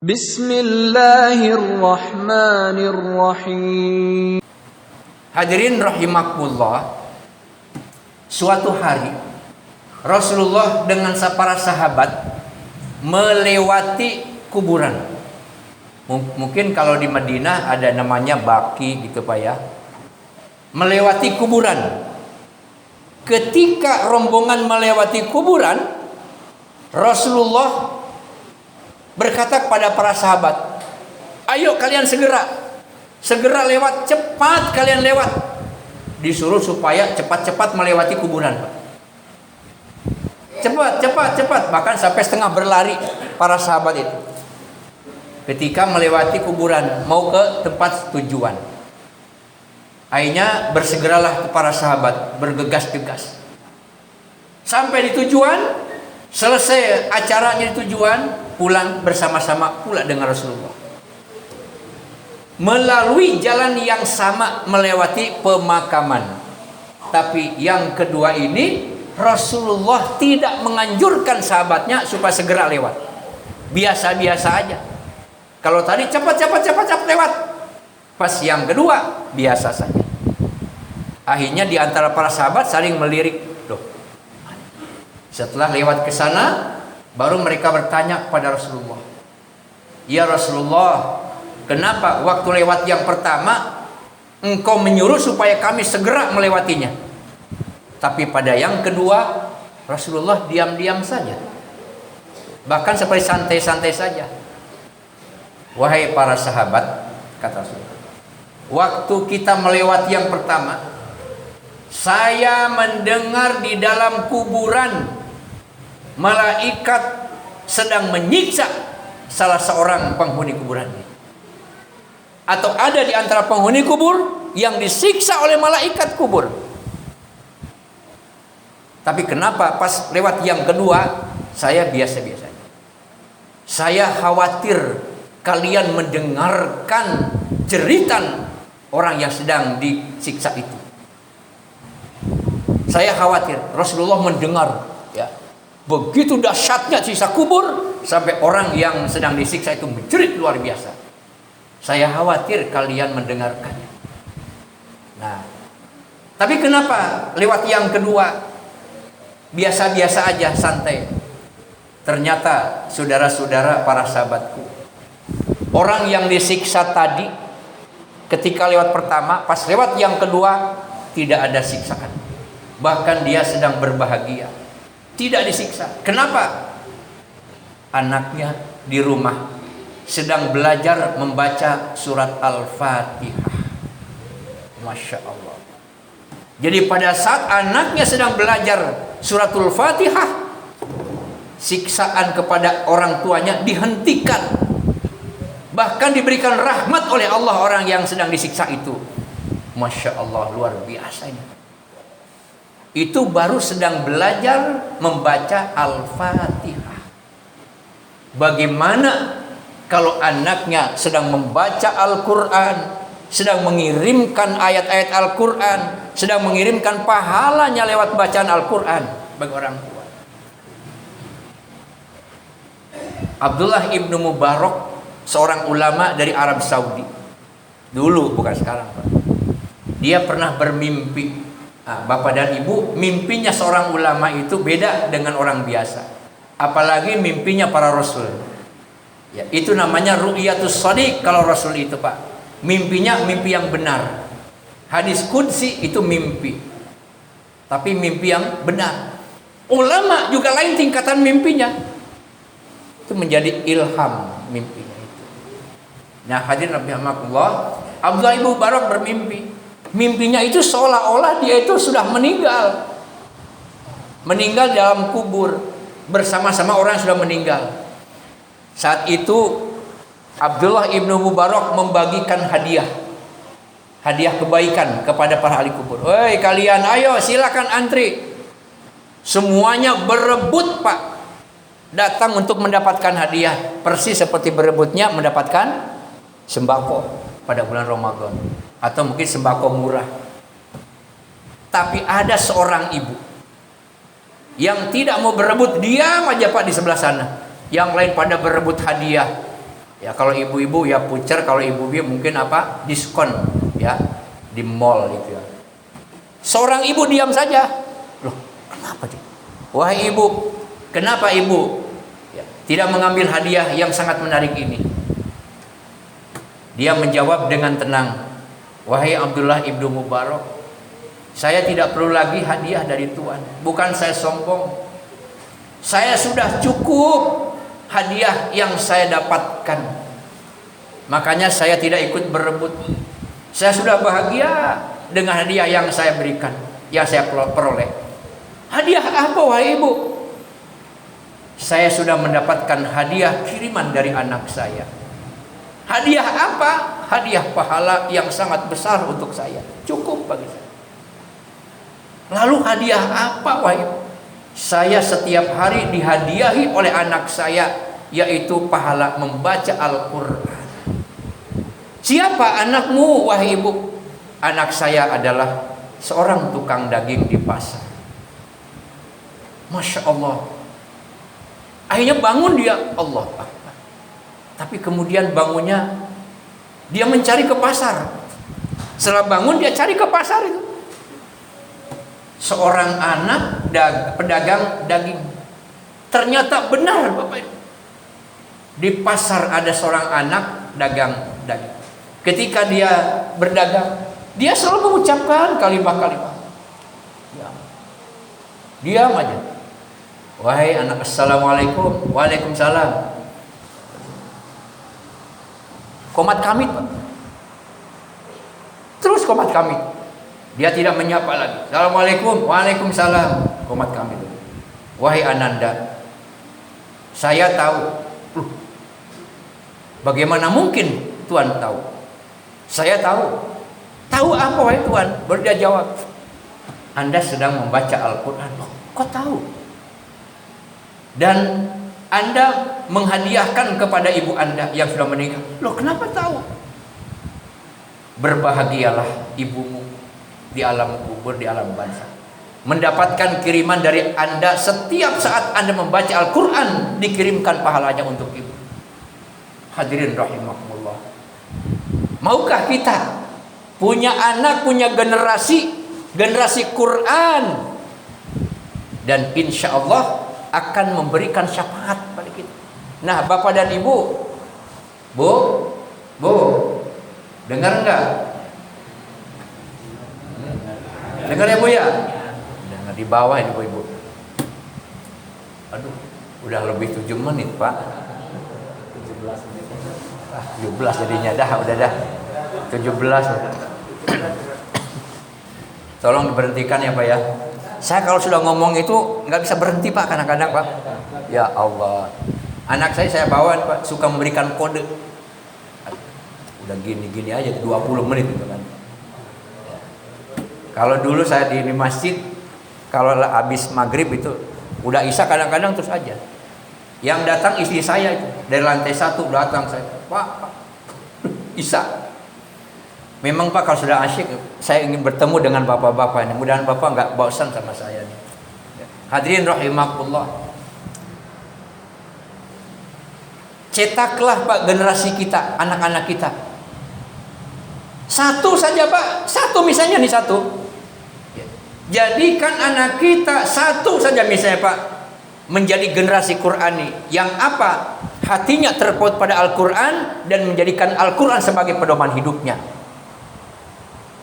Bismillahirrahmanirrahim. Hadirin rahimakumullah, suatu hari Rasulullah dengan para sahabat melewati kuburan. Mungkin kalau di Madinah ada namanya baki gitu Pak ya. Melewati kuburan. Ketika rombongan melewati kuburan, Rasulullah berkata kepada para sahabat, "Ayo kalian segera lewat, cepat kalian lewat." Disuruh supaya cepat-cepat melewati kuburan. Cepat. Bahkan sampai setengah berlari para sahabat itu. Ketika melewati kuburan, mau ke tempat tujuan. Akhirnya bersegeralah ke para sahabat, bergegas-gegas. Sampai di tujuan, selesai acaranya di tujuan, pulang bersama-sama pula dengan Rasulullah. Melalui jalan yang sama melewati pemakaman. Tapi yang kedua ini Rasulullah tidak menganjurkan sahabatnya supaya segera lewat. Biasa-biasa aja. Kalau tadi cepat lewat. Pas yang kedua biasa saja. Akhirnya di antara para sahabat saling melirik. Loh. Setelah lewat ke sana, baru mereka bertanya kepada Rasulullah, "Ya Rasulullah, kenapa waktu lewat yang pertama engkau menyuruh supaya kami segera melewatinya? Tapi pada yang kedua Rasulullah diam-diam saja. Bahkan seperti santai-santai saja." Wahai para sahabat, kata Rasulullah, waktu kita melewati yang pertama, saya mendengar di dalam kuburan malaikat sedang menyiksa salah seorang penghuni kuburan. Atau ada di antara penghuni kubur yang disiksa oleh malaikat kubur. Tapi kenapa pas lewat yang kedua saya biasa-biasa? Saya khawatir kalian mendengarkan jeritan orang yang sedang disiksa itu. Saya khawatir Rasulullah mendengar, ya, begitu dahsyatnya siksa kubur sampai orang yang sedang disiksa itu menjerit luar biasa. Saya khawatir kalian mendengarkannya. Nah, tapi kenapa lewat yang kedua biasa-biasa aja, santai? Ternyata saudara-saudara para sahabatku, orang yang disiksa tadi ketika lewat pertama, pas lewat yang kedua tidak ada siksaan. Bahkan dia sedang berbahagia, tidak disiksa. Kenapa? Anaknya di rumah sedang belajar membaca surat Al-Fatihah. Masya Allah. Jadi pada saat anaknya sedang belajar suratul Fatihah, siksaan kepada orang tuanya dihentikan. Bahkan diberikan rahmat oleh Allah orang yang sedang disiksa itu. Masya Allah, luar biasa ini. Itu baru sedang belajar membaca Al-Fatihah. Bagaimana kalau anaknya sedang membaca Al-Quran, sedang mengirimkan ayat-ayat Al-Quran, sedang mengirimkan pahalanya lewat bacaan Al-Quran bagi orang tua. Abdullah ibnu Mubarak, seorang ulama dari Arab Saudi. Dulu, bukan sekarang, Pak. Dia pernah bermimpi. Bapak dan Ibu, mimpinya seorang ulama itu beda dengan orang biasa. Apalagi mimpinya para rasul. Ya, itu namanya ru'yatus shadiq kalau rasul itu, Pak. Mimpinya mimpi yang benar. Hadis qudsi itu mimpi. Tapi mimpi yang benar. Ulama juga lain tingkatan mimpinya. Itu menjadi ilham mimpinya itu. Nah, hadirin rahimakumullah, Abdullah ibnu Mubarak bermimpi. Mimpinya itu seolah-olah dia itu sudah meninggal. Meninggal dalam kubur bersama-sama orang yang sudah meninggal. Saat itu Abdullah ibnu Mubarak membagikan hadiah kebaikan kepada para ahli kubur. "Hei kalian, ayo silakan antri." Semuanya berebut, Pak, datang untuk mendapatkan hadiah, persis seperti berebutnya mendapatkan sembako pada bulan Ramadan atau mungkin sembako murah. Tapi ada seorang ibu yang tidak mau berebut, diam aja, Pak, di sebelah sana. Yang lain pada berebut hadiah. Ya kalau ibu-ibu ya pucer, kalau ibu-ibu mungkin apa? Diskon ya di mall gitu ya. Seorang ibu diam saja. Loh, kenapa dia? Wahai ibu, kenapa ibu ya, tidak mengambil hadiah yang sangat menarik ini? Dia menjawab dengan tenang, wahai Abdullah ibnu Mubarak, saya tidak perlu lagi hadiah dari Tuhan. Bukan saya sombong, saya sudah cukup hadiah yang saya dapatkan. Makanya saya tidak ikut berebut. Saya sudah bahagia dengan hadiah yang saya berikan, yang saya peroleh. Hadiah apa wahai ibu? Saya sudah mendapatkan hadiah kiriman dari anak saya. Hadiah apa? Hadiah pahala yang sangat besar untuk saya. Cukup bagi saya. Lalu hadiah apa wahai ibu? Saya setiap hari dihadiahi oleh anak saya, yaitu pahala membaca Al-Quran. Siapa anakmu wahai ibu? Anak saya adalah seorang tukang daging di pasar. Masya Allah. Akhirnya bangun dia, Allah Akbar. Tapi kemudian bangunnya, dia mencari ke pasar. Setelah bangun dia cari ke pasar itu. Seorang anak pedagang daging. Ternyata benar Bapak Ibu. Di pasar ada seorang anak dagang daging. Ketika dia berdagang, dia selalu mengucapkan kalimat-kalimat. Diam aja. Wahai anak, assalamualaikum. Waalaikumsalam. Komat kamit Pak. Terus komat kamit. Dia tidak menyapa lagi. Assalamualaikum. Waalaikumsalam. Komat kamit. Wahai Ananda, saya tahu. Bagaimana mungkin Tuhan tahu? Saya tahu. Tahu apa wahai Tuhan? Baru dia jawab, Anda sedang membaca Al-Quran. Loh, kok tahu? Dan Anda menghadiahkan kepada ibu Anda yang sudah meninggal. Loh, kenapa tahu? Berbahagialah ibumu di alam kubur, di alam barzakh, mendapatkan kiriman dari Anda. Setiap saat Anda membaca Al-Quran, dikirimkan pahalanya untuk ibu. Hadirin rahimakumullah. Maukah kita punya anak, punya generasi Quran, dan insya Allah akan memberikan syafaat pada kita. Nah, Bapak dan Ibu, Bu, dengar enggak? Dengar ya Bu ya? Dengar di bawah ini Bu Ibu. Aduh, udah lebih 7 menit Pak. 17 jadinya udah dah 17. Tolong diberhentikan ya Pak ya. Saya kalau sudah ngomong itu nggak bisa berhenti Pak, kadang-kadang Pak. Ya Allah, anak saya bawa Pak, suka memberikan kode. Udah gini-gini aja 20 menit gitu kan. Kalau dulu saya di masjid, kalau habis maghrib itu udah isya kadang-kadang terus aja. Yang datang istri saya itu dari lantai 1 datang, saya, Pak, isya. Memang Pak kalau sudah asyik, saya ingin bertemu dengan bapak-bapak ini. Mudah-mudahan Bapak nggak bosan sama saya nih. Hadirin rahimakumullah. Cetaklah Pak generasi kita, anak-anak kita. Satu saja Pak, satu misalnya nih satu. Jadikan anak kita satu saja misalnya Pak, menjadi generasi Qurani yang apa? Hatinya terpaut pada Al-Quran dan menjadikan Al-Quran sebagai pedoman hidupnya.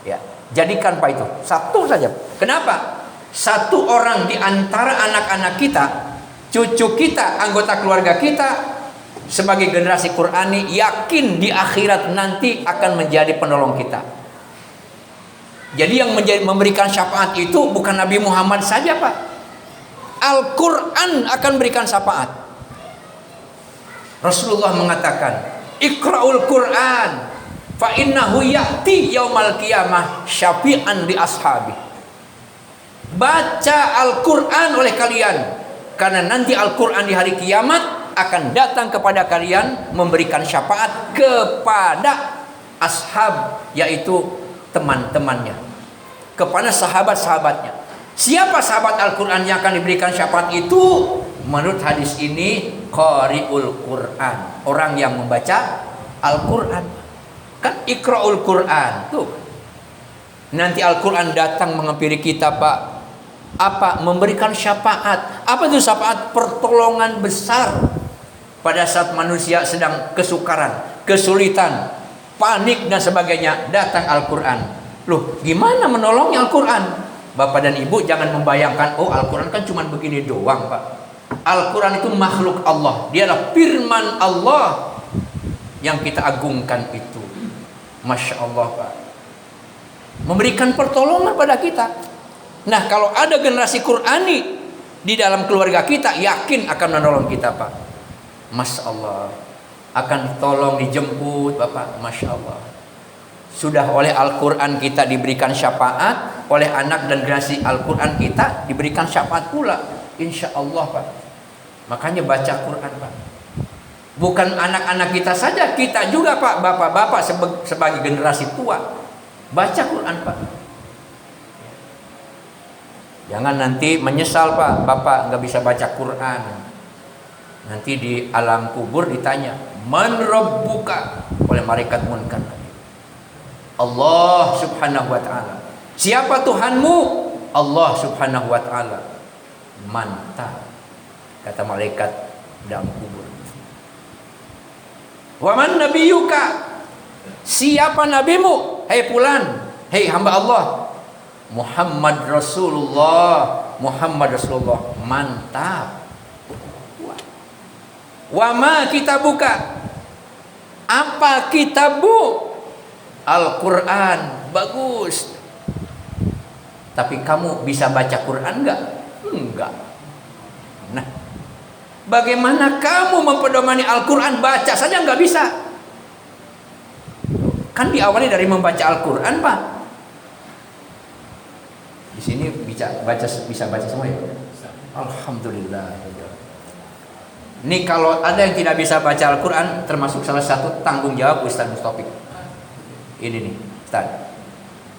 Ya, jadikan Pak itu satu saja. Kenapa? Satu orang di antara anak-anak kita, cucu kita, anggota keluarga kita sebagai generasi Qurani, yakin di akhirat nanti akan menjadi penolong kita. Jadi yang memberikan syafaat itu bukan Nabi Muhammad saja Pak. Al-Quran akan berikan syafaat. Rasulullah mengatakan, Iqra'ul Quran fa innahu ya'ti yaumal qiyamah syafi'an li ashabi. Baca Al-Quran oleh kalian, karena nanti Al-Quran di hari kiamat akan datang kepada kalian memberikan syafaat kepada ashab, yaitu teman-temannya, kepada sahabat-sahabatnya. Siapa sahabat Al-Quran yang akan diberikan syafaat itu? Menurut hadis ini qari'ul Quran, orang yang membaca Al-Quran. Kan iqra'ul Quran tuh. Nanti Al-Quran datang menghampiri kita, Pak. Apa? Memberikan syafaat. Apa itu syafaat? Pertolongan besar pada saat manusia sedang kesukaran, kesulitan, panik dan sebagainya. Datang Al-Quran. Loh, gimana menolongnya Al-Quran? Bapak dan Ibu jangan membayangkan, oh Al-Quran kan cuma begini doang, Pak. Al-Quran itu makhluk Allah. Dia adalah firman Allah yang kita agungkan itu. Masya Allah, Pak. Memberikan pertolongan pada kita. Nah, kalau ada generasi Qurani di dalam keluarga kita, yakin akan menolong kita, Pak. Masya Allah. Akan tolong dijemput, Bapak. Masya Allah. Sudah oleh Al-Quran kita diberikan syafaat, oleh anak dan generasi Al-Quran kita diberikan syafaat pula. Insya Allah, Pak. Makanya baca Quran, Pak. Bukan anak-anak kita saja, kita juga, Pak, bapak-bapak sebagai generasi tua, baca Quran, Pak. Jangan nanti menyesal, Pak, bapak nggak bisa baca Quran. Nanti di alam kubur ditanya, man rabbuka, oleh malaikat munkar. Allah subhanahu wa ta'ala. Siapa Tuhanmu? Allah subhanahu wa ta'ala. Mantap, kata malaikat dalam kubur. Waman nabiyuka, siapa nabimu? Hei fulan, hei hamba Allah, Muhammad Rasulullah. Muhammad Rasulullah. Mantap. Wama kitabuka, apa kitabmu? Al-Quran. Bagus. Tapi kamu bisa baca Quran enggak? Enggak. Nah, bagaimana kamu mempedomani Al-Quran? Baca saja nggak bisa. Kan diawali dari membaca Al-Quran, Pak. Di sini bisa baca semua ya? Alhamdulillah. Ini kalau ada yang tidak bisa baca Al-Quran, termasuk salah satu tanggung jawab Ustaz Mustopik. Ini nih, Ustaz.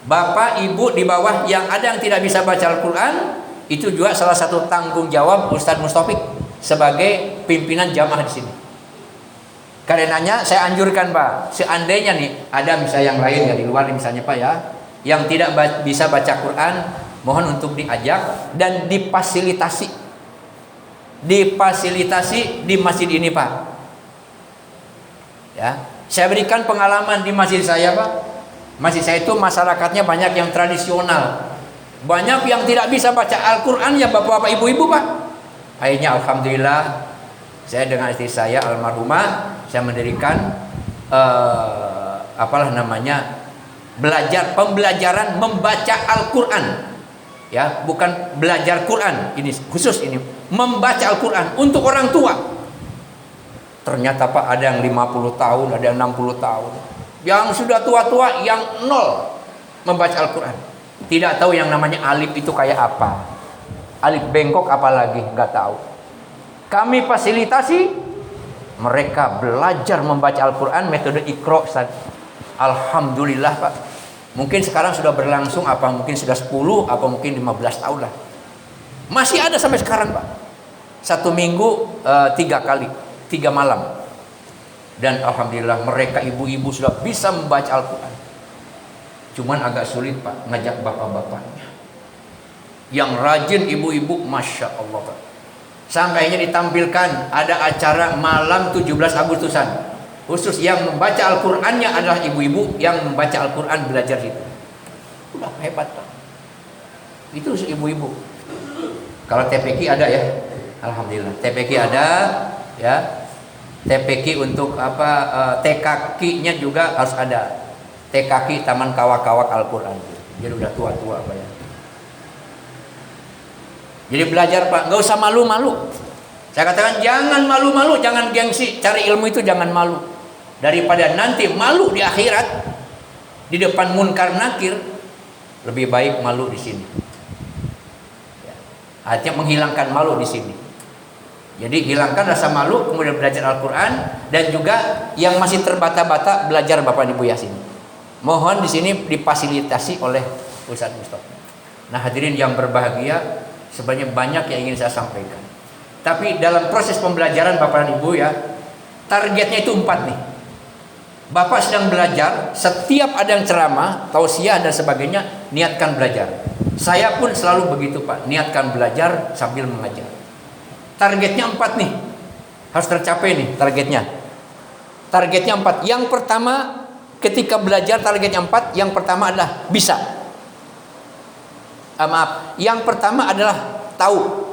Bapak, Ibu di bawah yang ada yang tidak bisa baca Al-Quran, itu juga salah satu tanggung jawab Ustaz Mustopik sebagai pimpinan jamaah di sini. Karenanya saya anjurkan, Pak, seandainya nih ada misalnya yang lain ya di luar misalnya, Pak, ya, yang tidak bisa baca Quran, mohon untuk diajak dan difasilitasi di masjid ini, Pak. Ya, saya berikan pengalaman di masjid saya, Pak. Masjid saya itu masyarakatnya banyak yang tradisional, banyak yang tidak bisa baca Al-Quran ya, bapak-bapak, ibu-ibu, Pak. Akhirnya alhamdulillah saya dengan istri saya almarhumah, saya mendirikan pembelajaran membaca Al-Quran. Ya, bukan belajar Quran, ini khusus ini membaca Al-Quran untuk orang tua. Ternyata, Pak, ada yang 50 tahun, ada yang 60 tahun, yang sudah tua-tua, yang nol membaca Al-Quran. Tidak tahu yang namanya alif itu kayak apa, alif bengkok apalagi nggak tahu. Kami fasilitasi mereka belajar membaca Al-Quran metode Iqra. Alhamdulillah, Pak. Mungkin sekarang sudah berlangsung apa mungkin sudah 10 apa mungkin 15 tahun lah. Masih ada sampai sekarang, Pak. 1 minggu 3 kali, 3 malam. Dan alhamdulillah mereka ibu-ibu sudah bisa membaca Al-Quran. Cuman agak sulit, Pak, ngajak bapak-bapaknya. Yang rajin ibu-ibu, Masya Allah, Pak. Sampainya ditampilkan ada acara malam 17 Agustusan. Khusus yang membaca Al-Qurannya adalah ibu-ibu yang membaca Al-Quran belajar itu. Udah hebat, Pak. Itu ibu-ibu. Kalau TPQ ada ya, alhamdulillah. TPQ ada, ya. TPQ untuk TKQ-nya juga harus ada. TKQ Taman Kawak-Kawak Al-Quran. Jadi udah tua-tua, Pak, ya. Jadi belajar, Pak, nggak usah malu-malu. Saya katakan jangan malu-malu, jangan gengsi. Cari ilmu itu jangan malu. Daripada nanti malu di akhirat di depan munkar nakir, lebih baik malu di sini. Ya. Artinya menghilangkan malu di sini. Jadi hilangkan rasa malu, kemudian belajar Al-Quran, dan juga yang masih terbata-bata belajar Bapak Ibu Yasin. Mohon di sini difasilitasi oleh Ustaz Mustafa. Nah, hadirin yang berbahagia, sebenarnya banyak yang ingin saya sampaikan. Tapi dalam proses pembelajaran Bapak dan Ibu ya, targetnya itu 4 nih. Bapak sedang belajar, setiap ada yang ceramah, tausiah dan sebagainya, niatkan belajar. Saya pun selalu begitu Pak, niatkan belajar sambil mengajar. Targetnya 4 nih, harus tercapai nih targetnya. Targetnya 4. Yang pertama, ketika belajar targetnya 4, yang pertama adalah bisa. Yang pertama adalah tahu.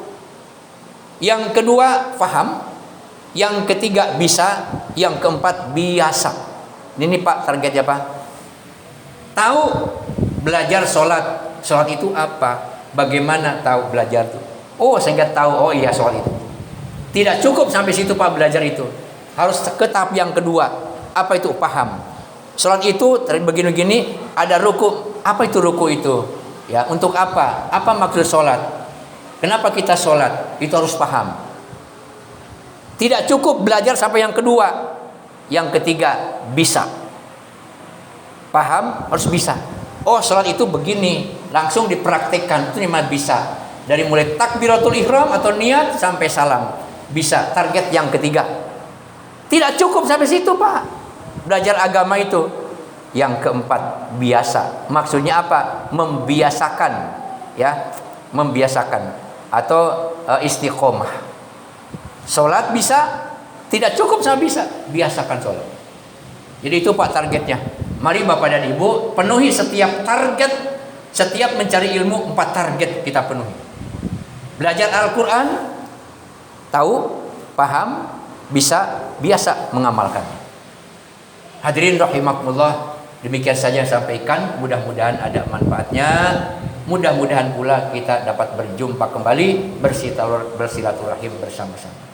Yang kedua paham. Yang ketiga bisa. Yang keempat biasa. Ini Pak targetnya Pak. Tahu belajar sholat. Sholat itu apa? Bagaimana tahu belajar itu? Oh sehingga tahu, oh iya sholat itu. Tidak cukup sampai situ Pak belajar itu. Harus ke tahap yang kedua. Apa itu? Paham. Sholat itu begini-begini, ada ruku. Apa itu ruku itu? Ya, untuk apa? Apa maksud sholat? Kenapa kita sholat? Itu harus paham. Tidak cukup belajar sampai yang kedua. Yang ketiga, bisa. Paham, harus bisa. Oh, sholat itu begini. Langsung dipraktikkan. Itu namanya bisa. Dari mulai takbiratul ihram atau niat sampai salam. Bisa. Target yang ketiga. Tidak cukup sampai situ, Pak. Belajar agama itu. Yang keempat, biasa. Maksudnya apa? Membiasakan. Ya, membiasakan. Atau istiqomah. Sholat bisa, tidak cukup sama bisa, biasakan sholat. Jadi itu Pak targetnya. Mari Bapak dan Ibu penuhi setiap target. Setiap mencari ilmu 4 target kita penuhi. Belajar Al-Quran, tahu, paham, bisa, biasa mengamalkan. Hadirin rahimakumullah, demikian saja yang sampaikan. Mudah-mudahan ada manfaatnya. Mudah-mudahan pula kita dapat berjumpa kembali, bersilaturahim bersama-sama.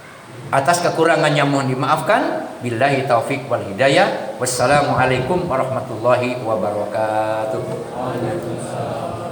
Atas kekurangannya mohon dimaafkan. Billahi taufik wal hidayah. Wassalamualaikum warahmatullahi wabarakatuh. Waalaikumsalam.